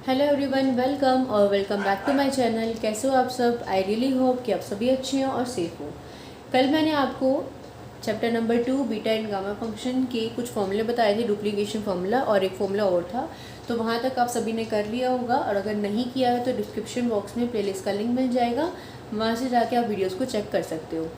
Hello everyone, welcome और welcome back to my channel. कैसे हो आप सब? आई रियली होप कि आप सभी अच्छे हैं और सेफ हो। कल मैंने आपको chapter number 2 beta and gamma function के कुछ फॉर्मूले बताए थे, डुप्लीकेशन फार्मूला और एक फॉर्मूला और था। तो वहाँ तक आप सभी ने कर लिया होगा, और अगर नहीं किया है तो डिस्क्रिप्शन बॉक्स में प्लेलिस्ट का लिंक मिल जाएगा, वहाँ से जाके आप वीडियोज़ को चेक कर सकते हो।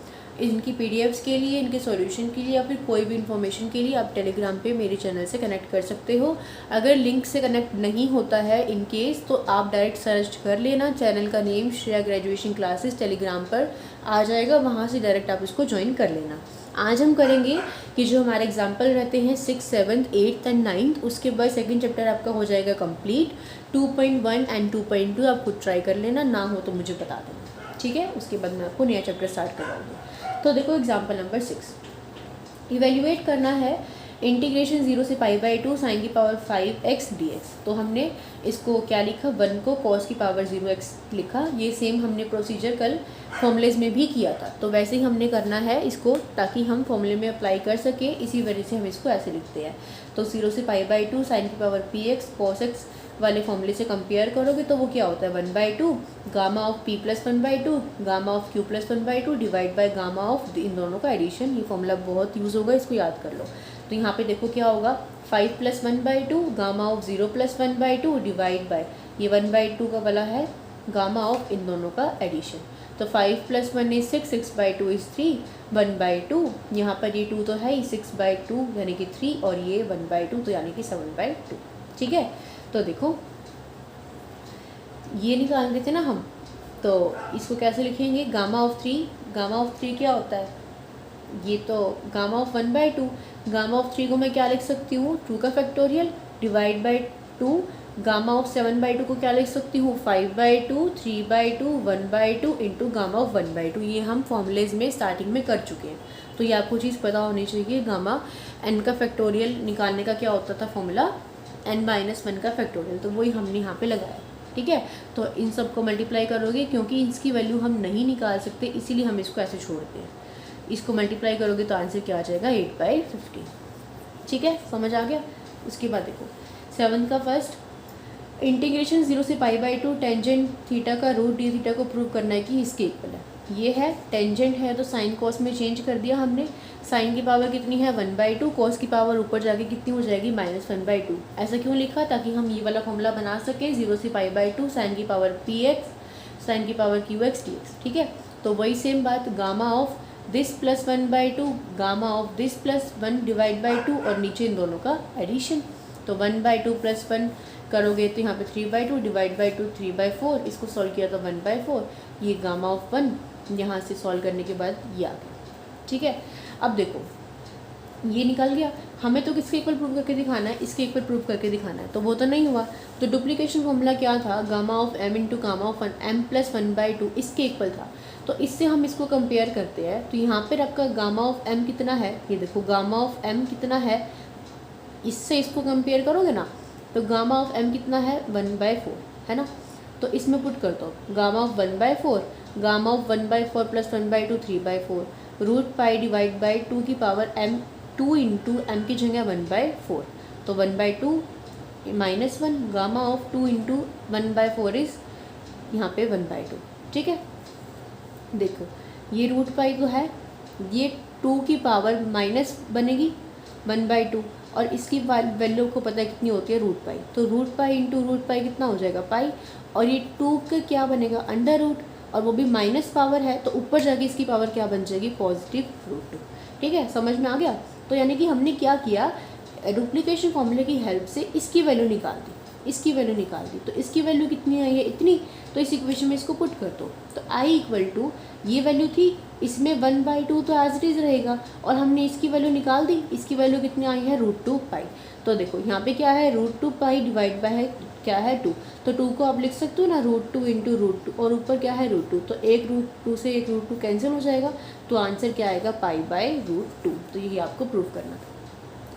इनकी पीडीएफ्स के लिए, इनके सॉल्यूशन के लिए या फिर कोई भी इन्फॉर्मेशन के लिए आप टेलीग्राम पे मेरे चैनल से कनेक्ट कर सकते हो। अगर लिंक से कनेक्ट नहीं होता है इन केस, तो आप डायरेक्ट सर्च कर लेना, चैनल का name Shreya graduation classes Telegram पर आ जाएगा, वहाँ से डायरेक्ट आप इसको ज्वाइन कर लेना। आज हम करेंगे कि जो हमारे एग्जाम्पल रहते हैं 6th, 7th, 8th and 9th, उसके बाद सेकंड चैप्टर आपका हो जाएगा कंप्लीट। 2.1 एंड 2.2 आप खुद ट्राई कर लेना, ना हो तो मुझे बता देना, ठीक है। उसके बाद मैं आपको नया चैप्टर स्टार्ट करवाऊँगी। तो देखो एग्जाम्पल नंबर 6, इवेल्युएट करना है इंटीग्रेशन 0 से π/2 साइन की पावर 5x dx। तो हमने इसको क्या लिखा, 1 को कॉस की पावर 0x लिखा। ये सेम हमने प्रोसीजर कल फॉर्मूलेज में भी किया था, तो वैसे ही हमने करना है इसको, ताकि हम फॉर्मूले में अप्लाई कर सके। इसी वजह से हम इसको ऐसे लिखते हैं। तो 0 से π/2 साइन की पावर px cos x वाले फॉर्मूले से कंपेयर करोगे तो वो क्या होता है, 1/2 gamma of p plus 1/2 gamma of q plus 1/2 divide by gamma of इन दोनों का एडिशन। ये फॉर्मूला बहुत यूज़ होगा, इसको याद कर लो। तो यहाँ पे देखो क्या होगा, 5 plus 1/2 gamma of 0 plus 1/2 divide bye ये 1/2 का वाला है गामा ऑफ इन दोनों का एडिशन। तो 5 प्लस 1 इज 6, 6/2 इज 3, 1/2 यहाँ पर ये 2 तो है ही, 6/2 यानी कि 3, और ये 1/2 तो यानी कि 7/2, ठीक है। तो देखो ये निकाल देते ना हम, तो इसको कैसे लिखेंगे, गामा ऑफ 3 क्या होता है, ये तो गामा ऑफ 1/2। गामा ऑफ 3 को मैं क्या लिख सकती हूँ, 2 का factorial divide by 2। Gamma of 7/2 को क्या लिख सकती हूँ, 5/2, 3/2, 1/2 इंटू गामा ऑफ 1/2। ये हम फॉर्मूलेज में स्टार्टिंग में कर चुके हैं, तो ये आपको चीज़ पता होनी चाहिए। गामा एन का फैक्टोरियल निकालने का क्या होता था फॉर्मूला, n-1 का फैक्टोरियल, तो वही हमने यहाँ पे लगाया, ठीक है। तो इन सब को मल्टीप्लाई करोगे, क्योंकि इसकी वैल्यू हम नहीं निकाल सकते, इसीलिए हम इसको ऐसे छोड़ते हैं। इसको मल्टीप्लाई करोगे तो आंसर क्या आ जाएगा, 8/50, ठीक है, समझ आ गया। उसके बाद देखो 7th का फर्स्ट, इंटीग्रेशन 0 से π/2 टेंजेंट थीटा का रूट डी थीटा को प्रूव करना है कि इसके इक्वल है। ये है टेंजेंट है तो साइन कॉस में चेंज कर दिया हमने। साइन की पावर कितनी है, 1/2, कॉस की पावर ऊपर जाके कितनी हो जाएगी, -1/2। ऐसा क्यों लिखा, ताकि हम ये वाला फॉर्मूला बना सकें, 0 से π/2 साइन की पावर px साइन की पावर qx dx, ठीक है। तो वही सेम बात, gamma of this plus 1/2 gamma of this plus 1 divide by 2, और नीचे इन दोनों का एडिशन। तो 1/2 प्लस 1 करोगे तो यहाँ पे 3/2 डिवाइड बाई 2 3/4, इसको सॉल्व किया तो 1/4। ये गामा ऑफ 1 यहाँ से सॉल्व करने के बाद ये आ गया, ठीक है। अब देखो ये निकल गया, हमें तो किसके इक्वल प्रूव करके दिखाना है, इसके इक्वल प्रूव करके दिखाना है, तो वो तो नहीं हुआ। तो डुप्लीकेशन फॉर्मूला क्या था, gamma of m into gamma of m plus 1/2 इसके इक्वल था। तो इससे हम इसको कंपेयर करते हैं, तो यहाँ पर आपका गामा ऑफ m कितना है, ये देखो गामा ऑफ m कितना है, इससे इसको कंपेयर करोगे ना, तो गामा ऑफ m कितना है, 1/4 है ना। तो इसमें पुट कर दो gamma of 1/4, gamma of 1/4 plus 1/2 3/4, root pi divide by 2 की पावर m, 2 इंटू एम की जगह 1/4, तो 1/2 -1, गामा ऑफ 2 इंटू 1/4 इज यहाँ पे 1/2, ठीक है। देखो ये रूट पाई तो है, ये 2 की पावर माइनस बनेगी 1/2, और इसकी वैल्यू को पता है कितनी होती है, रूट पाई। तो root pi into root pi कितना हो जाएगा, पाई, और ये 2 का क्या बनेगा, अंडर रूट, और वो भी माइनस पावर है, तो ऊपर जाके इसकी पावर क्या बन जाएगी, +√2, ठीक है। समझ में आ गया। तो यानी कि हमने क्या किया, डुप्लीकेशन फॉर्मूले की हेल्प से इसकी वैल्यू निकाल दी, इसकी वैल्यू निकाल दी। तो इसकी वैल्यू कितनी आई है, इतनी, तो इस इक्वेशन में इसको पुट कर दो। तो आई इक्वल टू, ये वैल्यू थी, इसमें 1/2 तो एज इट इज़ रहेगा, और हमने इसकी वैल्यू निकाल दी, इसकी वैल्यू कितनी आई है, √2 पाई। तो देखो यहाँ पे क्या है, √2 पाई डिवाइड बाय है क्या है 2, तो 2 को आप लिख सकते हो ना, √2 इंटू √2, और ऊपर क्या है √2, तो एक √2 से एक √2 कैंसिल हो जाएगा, तो आंसर क्या आएगा, π/√2। तो यही आपको प्रूव करना था।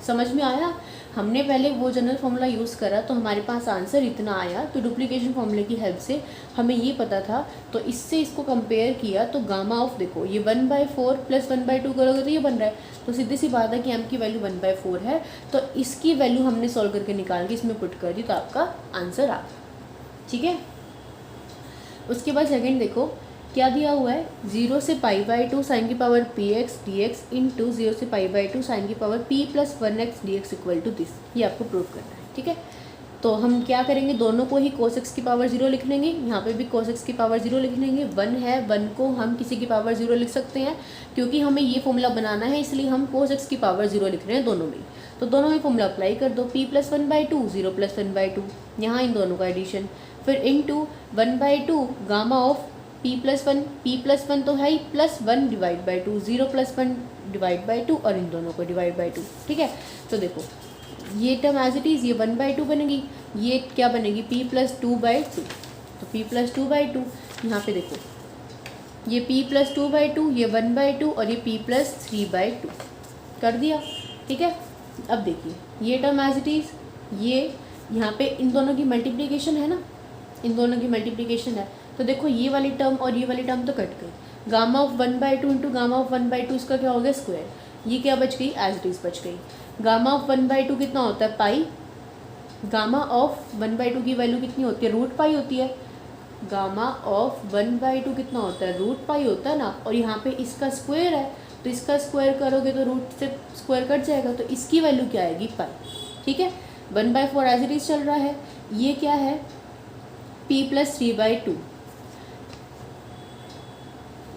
समझ में आया। हमने पहले वो जनरल फार्मूला यूज़ करा तो हमारे पास आंसर इतना आया, तो डुप्लीकेशन फार्मूले की हेल्प से हमें ये पता था, तो इससे इसको कंपेयर किया, तो गामा ऑफ देखो ये 1/4 प्लस 1/2 करोगे तो ये बन रहा है, तो सीधी सी बात है कि m की वैल्यू 1/4 है, तो इसकी वैल्यू हमने सॉल्व करके निकाल के इसमें पुट कर दी, तो आपका आंसर आ गया, ठीक है। उसके बाद सेकंड देखो क्या दिया हुआ है, 0 से π/2 साइन की पावर px dx इंटू 0 से π/2 साइन की power p plus 1x dx equal to this, ये आपको प्रूव करना है। ठीक है, तो हम क्या करेंगे, दोनों को ही cos x की पावर 0 लिख लेंगे, यहाँ पे भी cos x की पावर 0 लिख लेंगे। 1 है, 1 को हम किसी की पावर 0 लिख सकते हैं, क्योंकि हमें ये फॉर्मूला बनाना है, इसलिए हम cos x की पावर 0 लिख रहे हैं दोनों में। तो दोनों में फॉर्मूला अप्लाई कर दो, p प्लस 1/2 0 प्लस 1/2, यहाँ इन दोनों का एडिशन, फिर into 1/2 gamma of p plus 1 तो है ही, plus 1 divide by 2, 0 plus 1 divide by 2 और इन दोनों को डिवाइड बाई 2। ठीक है, तो देखो ये टर्म एज इट इज़, ये 1/2 बनेगी, ये क्या बनेगी p प्लस 2/2, तो p प्लस 2/2, यहाँ पे देखो ये p प्लस 2/2, ये 1/2 और ये p प्लस 3/2 कर दिया। ठीक है, अब देखिए ये टर्म एज इट इज़, ये यहाँ पे इन दोनों की मल्टीप्लिकेशन है ना, इन दोनों की मल्टीप्लिकेशन है, तो देखो ये वाली टर्म और ये वाली टर्म तो कट गई। Gamma of 1/2 into gamma of 1/2 इसका क्या हो गया, स्क्वायर, ये क्या बच गई, एज इट इज़ बच गई। गामा ऑफ 1/2 कितना होता है, पाई, गामा ऑफ 1/2 की वैल्यू कितनी होती है, रूट पाई होती है। गामा ऑफ 1/2 कितना होता है, रूट पाई होता है ना, और यहाँ पे इसका स्क्वायर है, तो इसका स्क्वायर करोगे तो रूट से स्क्वायर कट जाएगा, तो इसकी वैल्यू क्या आएगी, पाई। ठीक है, 1/4 एज इट इज़ चल रहा है, ये क्या है, p प्लस 3/2।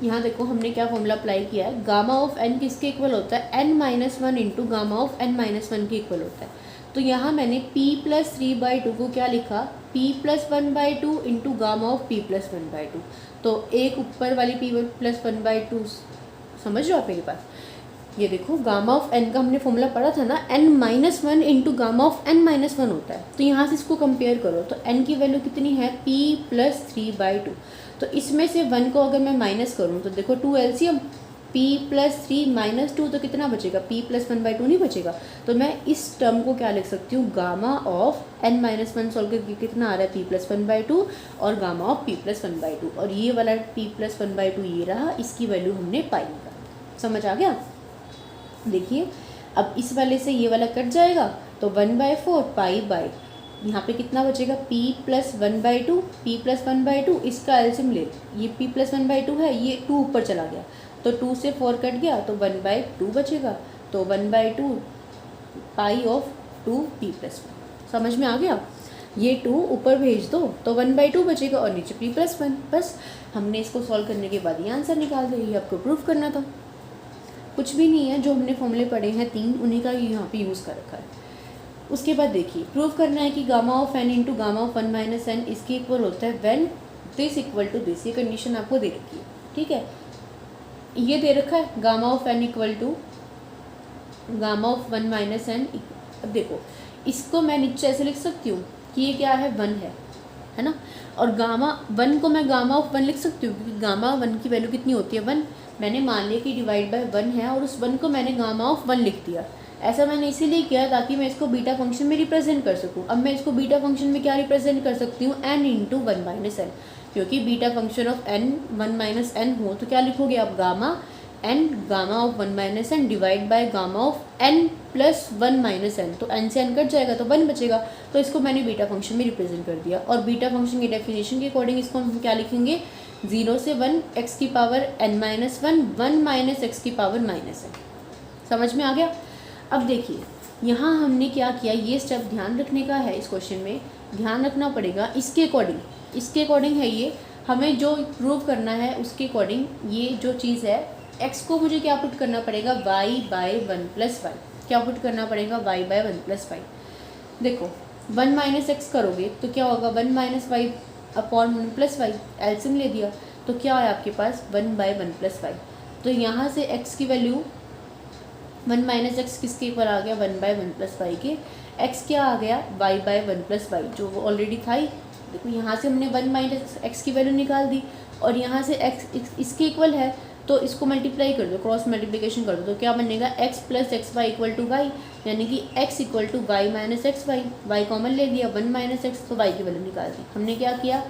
यहाँ देखो हमने क्या फॉर्मूला अप्लाई किया है, गामा ऑफ n किसके इक्वल होता है, n-1 into gamma of n-1 के इक्वल होता है। तो यहाँ मैंने p प्लस 3/2 को क्या लिखा, p plus 1/2 into gamma of p plus 1/2। तो एक ऊपर वाली p प्लस 1/2 समझ रहे हो आप मेरे पास, ये देखो गामा ऑफ n का हमने फॉर्मूला पढ़ा था ना, n-1 into gamma of n-1 होता है। तो यहाँ से इसको कंपेयर करो, तो n की वैल्यू कितनी है, p प्लस 3/2, तो इसमें से 1 को अगर मैं माइनस करूँ तो देखो 2 एलसीएम, p प्लस 3 माइनस 2, तो कितना बचेगा, p प्लस 1/2 नहीं बचेगा। तो मैं इस टर्म को क्या लिख सकती हूँ, गामा ऑफ n-1 सॉल्व करके कितना आ रहा है, p प्लस 1/2 और गामा ऑफ p प्लस 1/2, और ये वाला p प्लस 1/2 ये रहा, इसकी वैल्यू हमने पाई निकाली। समझ आ गया। देखिए अब इस वाले से ये वाला कट जाएगा, तो 1/4 पाई बाई, यहाँ पे कितना बचेगा, p प्लस 1/2, p प्लस 1/2, इसका एल्सियम ले, ये p प्लस 1/2 है, ये 2 ऊपर चला गया, तो 2 से 4 कट गया, तो 1/2 बचेगा, तो 1/2 पाई ऑफ 2p प्लस 1। समझ में आ गया, ये 2 ऊपर भेज दो तो 1/2 बचेगा और नीचे p प्लस 1। बस हमने इसको सॉल्व करने के बाद ये आंसर निकाल दिया, ये आपको प्रूफ करना था, कुछ भी नहीं है, जो हमने फॉर्मूले पढ़े हैं 3 उन्हीं का यहाँ पे यूज़ कर रखा है। उसके बाद देखिए प्रूफ करना है कि gamma of n into gamma of 1 minus n इसके इक्वल होता है when this equal to this, ये कंडीशन आपको दे रखी है। ठीक है, ये दे रखा है gamma of n equal to gamma of 1 minus n। अब देखो इसको मैं नीचे ऐसे लिख सकती हूँ कि ये क्या है, 1 है ना, और गामा 1 को मैं गामा ऑफ 1 लिख सकती हूँ, क्योंकि गामा 1 की वैल्यू कितनी होती है, 1। मैंने मान लिया कि डिवाइड बाय 1 है, और उस 1 को मैंने गामा ऑफ 1 लिख दिया। ऐसा मैंने इसीलिए किया ताकि मैं इसको बीटा फंक्शन में रिप्रेजेंट कर सकूँ। अब मैं इसको बीटा फंक्शन में क्या रिप्रेजेंट कर सकती हूँ, n इंटू 1 माइनस n, क्योंकि beta function of n 1 minus n हो तो क्या लिखोगे आप, gamma n gamma of 1 minus n divide by gamma of n plus 1 minus n, तो n से n कट जाएगा तो 1 बचेगा, तो इसको मैंने बीटा फंक्शन में रिप्रेजेंट कर दिया। और बीटा फंक्शन की डेफिनेशन के अकॉर्डिंग इसको हम क्या लिखेंगे, 0 से 1 x की power n minus 1, 1 minus x की पावर माइनस n। समझ में आ गया। अब देखिए यहाँ हमने क्या किया, ये स्टेप ध्यान रखने का है, इस क्वेश्चन में ध्यान रखना पड़ेगा, इसके अकॉर्डिंग है ये, हमें जो प्रूव करना है उसके अकॉर्डिंग ये जो चीज़ है, x को मुझे क्या पुट करना पड़ेगा, y बाय 1 प्लस वाई, क्या पुट करना पड़ेगा, y बाय 1 प्लस वाई। देखो 1 माइनस एक्स करोगे तो क्या होगा, 1 minus y upon 1 plus y, एल्सियम ले दिया, तो क्या है आपके पास 1 बाय 1 प्लस वाई। तो यहाँ से x की वैल्यू 1 माइनस एक्स किसके ऊपर आ गया, 1 बाय 1 प्लस वाई के, x क्या आ गया, y बाय 1 प्लस वाई, जो वो ऑलरेडी था ही। देखो यहाँ से हमने 1 माइनस एक्स की वैल्यू निकाल दी, और यहाँ से x इसके इक्वल है, तो इसको मल्टीप्लाई कर दो, क्रॉस मल्टीप्लिकेशन कर दो, तो क्या बनेगा, x plus x y equal to y, यानी कि x equal to y minus x y. Y common ले लिया, 1 माइनस एक्स, तो y की वैल्यू निकाल दी। हमने क्या किया,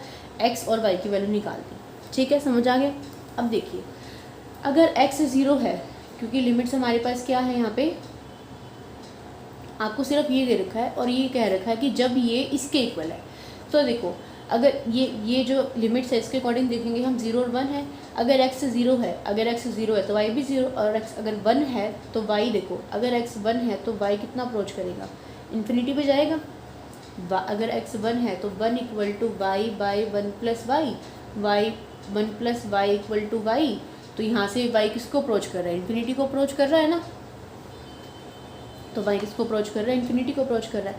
x और y की वैल्यू निकाल दी। ठीक है, समझ आ गया। अब देखिए अगर x 0 है, क्योंकि लिमिट्स हमारे पास क्या है, यहाँ पे आपको सिर्फ ये दे रखा है और ये कह रखा है कि जब ये इसके इक्वल है, तो देखो अगर ये जो लिमिट्स है इसके अकॉर्डिंग देखेंगे हम 0 और 1 है। अगर x 0 है, अगर x 0 है तो y भी 0, और x अगर 1 है तो y देखो, अगर x 1 है तो y कितना अप्रोच करेगा, इन्फिनिटी पे जाएगा। अगर x 1 है तो 1 equal to y by 1 plus y, y 1 plus y equal to y. तो यहाँ से y किसको अप्रोच कर रहा है, इन्फिनिटी को अप्रोच कर रहा है ना, तो y किसको अप्रोच कर रहा है, इन्फिनिटी को अप्रोच कर रहा है।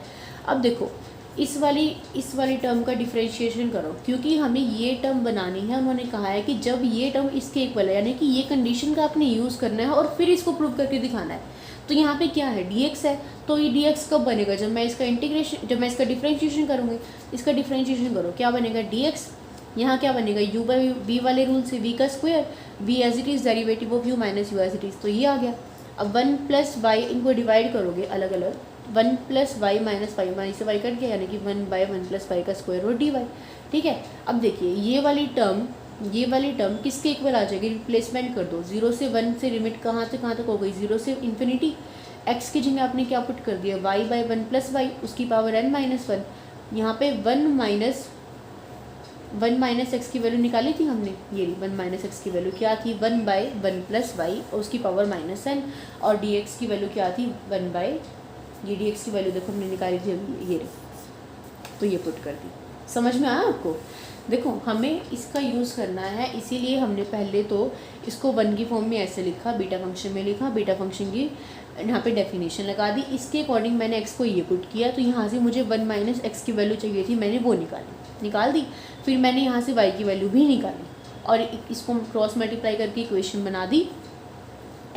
अब देखो इस वाली टर्म का डिफरेंशिएशन करो, क्योंकि हमें ये टर्म बनानी है। उन्होंने कहा है कि जब ये टर्म इसके इक्वल है, यानी कि ये कंडीशन का आपने यूज़ करना है और फिर इसको प्रूव करके दिखाना है। तो यहाँ पे क्या है, dx है, तो ये dx कब बनेगा, जब मैं इसका डिफरेंशिएशन करूँगी। इसका डिफरेंशिएशन करो, क्या बनेगा dx, यहाँ क्या बनेगा u बाई v वाले रूल से v का square, v as it is derivative of u minus u as it is, तो ये आ गया। अब 1 प्लस वाई, इनको डिवाइड करोगे अलग अलग, 1 plus y minus y, minus से वाई कट गया, यानी कि 1 बाई 1 प्लस वाई का स्क्वायर और डी वाई। ठीक है, अब देखिए ये वाली टर्म किसके इक्वल आ जाएगी, रिप्लेसमेंट कर दो। 0 से 1 से लिमिट कहाँ तक हो गई, 0 से इन्फिनिटी। एक्स की जगह आपने क्या पुट कर दिया, वाई बाई 1 प्लस वाई, उसकी पावर n माइनस 1। यहाँ पे 1 माइनस एक्स की वैल्यू निकाली थी हमने, ये 1 माइनस एक्स की वैल्यू क्या थी, 1 बाई 1 प्लस वाई और उसकी पावर माइनस n, और डी एक्स की वैल्यू क्या थी, 1 बाई, ये डी एक्स की वैल्यू देखो हमने निकाली थी अभी, ये तो ये पुट कर दी। समझ में आया आपको। देखो हमें इसका यूज़ करना है, इसीलिए हमने पहले तो इसको 1 की फॉर्म में ऐसे लिखा, बीटा फंक्शन में लिखा, बीटा फंक्शन की यहाँ पे डेफिनेशन लगा दी, इसके अकॉर्डिंग मैंने x को ये पुट किया। तो यहाँ से मुझे 1 माइनस एक्स की वैल्यू चाहिए थी, मैंने वो निकाल दी। फिर मैंने यहाँ से y की वैल्यू भी निकाली और इसको क्रॉस मल्टीप्लाई करके इक्वेशन बना दी,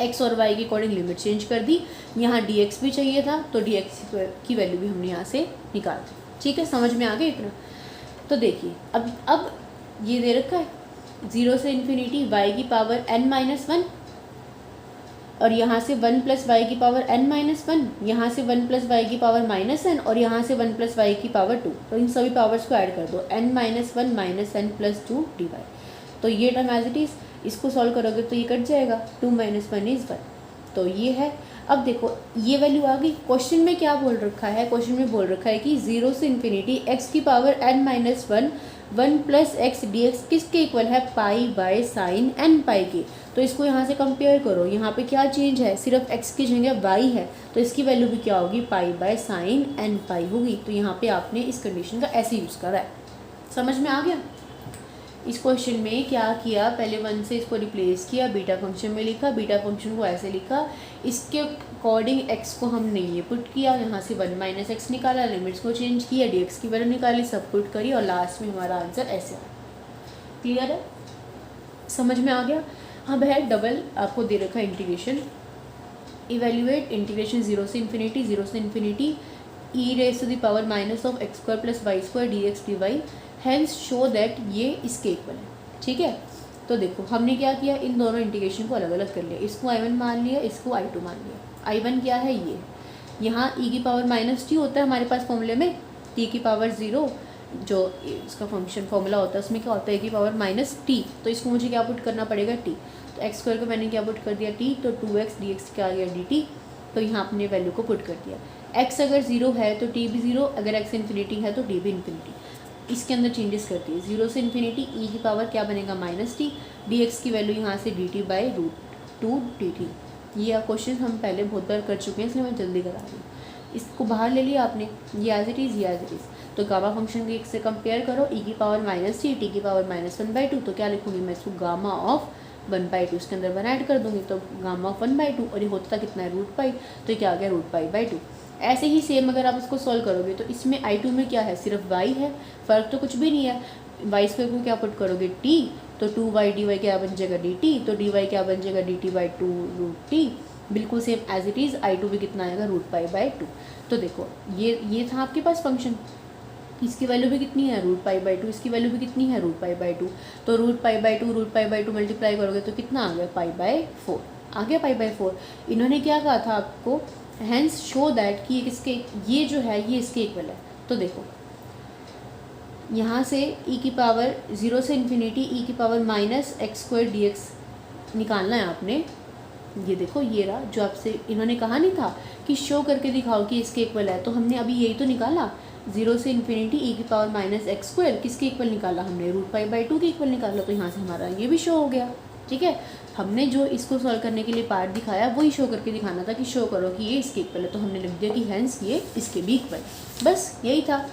x और y के अकॉर्डिंग लिमिट चेंज कर दी। यहाँ dx भी चाहिए था, तो dx की वैल्यू भी हमने यहाँ से निकाल दी। ठीक है, समझ में आ गया इतना। तो देखिए अब ये दे रखा है 0 से इन्फिनिटी y की पावर n माइनस 1, और यहाँ से 1 प्लस वाई की पावर n माइनस 1, यहाँ से 1 प्लस वाई की पावर माइनस n, और यहाँ से 1 प्लस वाई की पावर 2। तो इन सभी पावर्स को ऐड कर दो, n minus 1 minus n plus 2 d y. तो ये टर्म एज इट इज़, इसको सॉल्व करोगे तो ये कट जाएगा, 2 माइनस 1 इज़ 1। तो ये है। अब देखो ये वैल्यू आ गई। क्वेश्चन में क्या बोल रखा है, क्वेश्चन में बोल रखा है कि 0 से इन्फिनिटी x की power n minus 1 plus x D x किसके इक्वल है, पाई बाय साइन n पाई के। तो इसको यहाँ से कंपेयर करो, यहाँ पे क्या चेंज है, सिर्फ x की जगह y है, तो इसकी वैल्यू भी क्या होगी, पाई बाय साइन n पाई होगी। तो यहाँ पे आपने इस कंडीशन का ऐसे यूज़ करा है। समझ में आ गया। इस क्वेश्चन में क्या किया, पहले 1 से इसको रिप्लेस किया, बीटा फंक्शन में लिखा, बीटा फंक्शन को ऐसे लिखा, इसके अकॉर्डिंग x को हमने ये पुट किया, यहाँ से 1 माइनस एक्स निकाला, लिमिट्स को चेंज किया, dx की वैल्यू निकाली, सब पुट करी और लास्ट में हमारा आंसर ऐसे आया। क्लियर है, समझ में आ गया। अब है डबल, आपको दे रखा है इंटीग्रेशन, इवेल्युएट इंटीग्रेशन 0 से infinity e raise to the power minus of x square plus y square d x d y, hence show that ये इसके इक्वल है। ठीक है, तो देखो हमने क्या किया, इन दोनों इंटीग्रेशन को अलग अलग कर लिया, इसको I1 मान लिया, इसको I2 मान लिया। I1 क्या है, ये यहाँ e की पावर माइनस टी होता है हमारे पास फॉर्मूले में, t की पावर 0 जो इसका फंक्शन फॉर्मूला होता है उसमें क्या होता है, e की पावर माइनस टी। तो इसको मुझे क्या पुट करना पड़ेगा, t। तो एक्स स्क्वायर को मैंने क्या पुट कर दिया, t, तो 2x dx क्या आ गया dt। तो यहाँ अपने वैल्यू को पुट कर दिया। x अगर 0 है तो t भी 0, अगर x इन्फिनिटी है तो t भी इन्फिनिटी। इसके अंदर चेंजेस करती है, 0 से इन्फिनिटी e की पावर क्या बनेगा, माइनस टी, dx की वैल्यू यहाँ से dt बाई √2 dt। ये क्वेश्चन हम पहले बहुत बार कर चुके हैं, इसलिए मैं जल्दी करा रही हूँ। इसको बाहर ले लिया आपने, ये एज इट इज़, ये एज इट इज़। तो गामा फंक्शन के से कंपेयर करो, e की पावर माइनस टी, टी की पावर माइनस 1/2। तो क्या लिखूँगी मैं इसको, गामा ऑफ 1/2, इसके अंदर 1 ऐड कर दूँगी, तो गामा ऑफ 1/2, और ये होता था कितना है, √पाई, तो क्या आ गया, √पाई/2। ऐसे ही सेम अगर आप इसको सॉल्व करोगे तो इसमें I2 में क्या है, सिर्फ y है, फ़र्क तो कुछ भी नहीं है। वाई स्क्वायर को क्या पुट करोगे, t, तो 2y dy क्या बन जाएगा dt, तो dy क्या बन जाएगा dt/2√t, बिल्कुल same as it is. I2 भी कितना आएगा, √पाई/2। तो देखो ये था आपके पास फंक्शन, इसकी वैल्यू भी कितनी है, √पाई/2, इसकी वैल्यू भी कितनी है, √पाई/2। तो √पाई/2 मल्टीप्लाई करोगे तो कितना आ गया, पाई/4 आ गया, पाई/4। इन्होंने क्या कहा था आपको, हैंस शो दैट कि किसके, ये जो है ये इसके इक्वल है। तो देखो यहाँ से e की पावर 0 से इन्फिनिटी e की power minus x square d x निकालना है आपने। ये देखो ये रहा, जो आपसे इन्होंने कहा नहीं था कि शो करके दिखाओ कि इसके इक्वल है, तो हमने अभी यही तो निकाला। 0 से इन्फिनिटी e⁻⁻x², किसके इक्वल निकाला हमने, √π/2 के इक्वल निकाला, तो यहाँ से हमारा ये भी शो हो गया। ठीक है, हमने जो इसको सॉल्व करने के लिए पार्ट दिखाया वही शो करके दिखाना था कि शो करो कि ये इसके इक्वल है, तो हमने लिख दिया कि हैंस ये इसके भी इक्वल। बस यही था,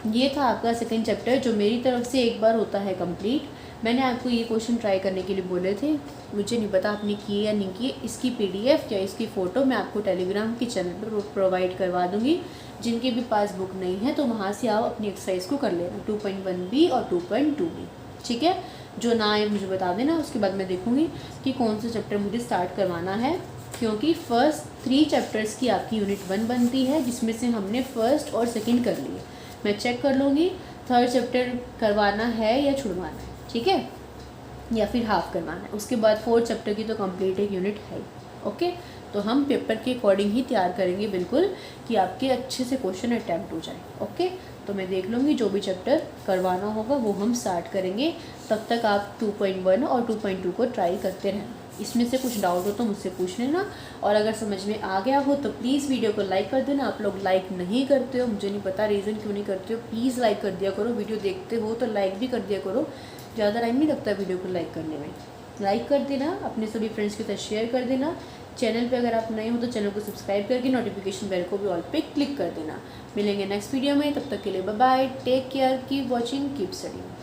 ये था आपका सेकंड चैप्टर, जो मेरी तरफ से एक बार होता है कंप्लीट। मैंने आपको ये क्वेश्चन ट्राई करने के लिए बोले थे, मुझे नहीं पता आपने किए या नहीं किए। इसकी PDF या इसकी फ़ोटो मैं आपको टेलीग्राम के चैनल पर प्रोवाइड करवा दूँगी। जिनके भी पास बुक नहीं है तो वहाँ से आप अपनी एक्सरसाइज को कर लेना, 2.1b और 2.2b। ठीक है, जो ना आए मुझे बता देना, उसके बाद मैं देखूँगी कि कौन सा चैप्टर मुझे स्टार्ट करवाना है, क्योंकि फर्स्ट 3 चैप्टर्स की आपकी यूनिट 1 बनती है, जिसमें से हमने फर्स्ट और सेकंड कर लिए। मैं चेक कर लूँगी थर्ड चैप्टर करवाना है या छुड़वाना है, ठीक है, या फिर हाफ करवाना है। उसके बाद 4th चैप्टर की तो कंप्लीट एक यूनिट है। ओके, तो हम पेपर के अकॉर्डिंग ही तैयार करेंगे बिल्कुल, कि आपके अच्छे से क्वेश्चन अटैम्प्ट हो जाए। ओके, तो मैं देख लूँगी जो भी चैप्टर करवाना होगा वो हम स्टार्ट करेंगे। तब तक आप 2.1 और 2.2 को ट्राई करते रहना। इसमें से कुछ डाउट हो तो मुझसे पूछ लेना, और अगर समझ में आ गया हो तो प्लीज़ वीडियो को लाइक कर देना। आप लोग लाइक नहीं करते हो, मुझे नहीं पता रीज़न क्यों नहीं करते हो, प्लीज़ लाइक कर दिया करो। वीडियो देखते हो तो लाइक भी कर दिया करो, ज़्यादा टाइम नहीं लगता वीडियो को लाइक करने में। लाइक कर देना, अपने सभी फ्रेंड्स के साथ शेयर कर देना। चैनल पे अगर आप नए हो तो चैनल को सब्सक्राइब करके नोटिफिकेशन बेल को भी ऑल पे क्लिक कर देना। मिलेंगे नेक्स्ट वीडियो में, तब तक के लिए bye bye, take care, keep watching, keep studying.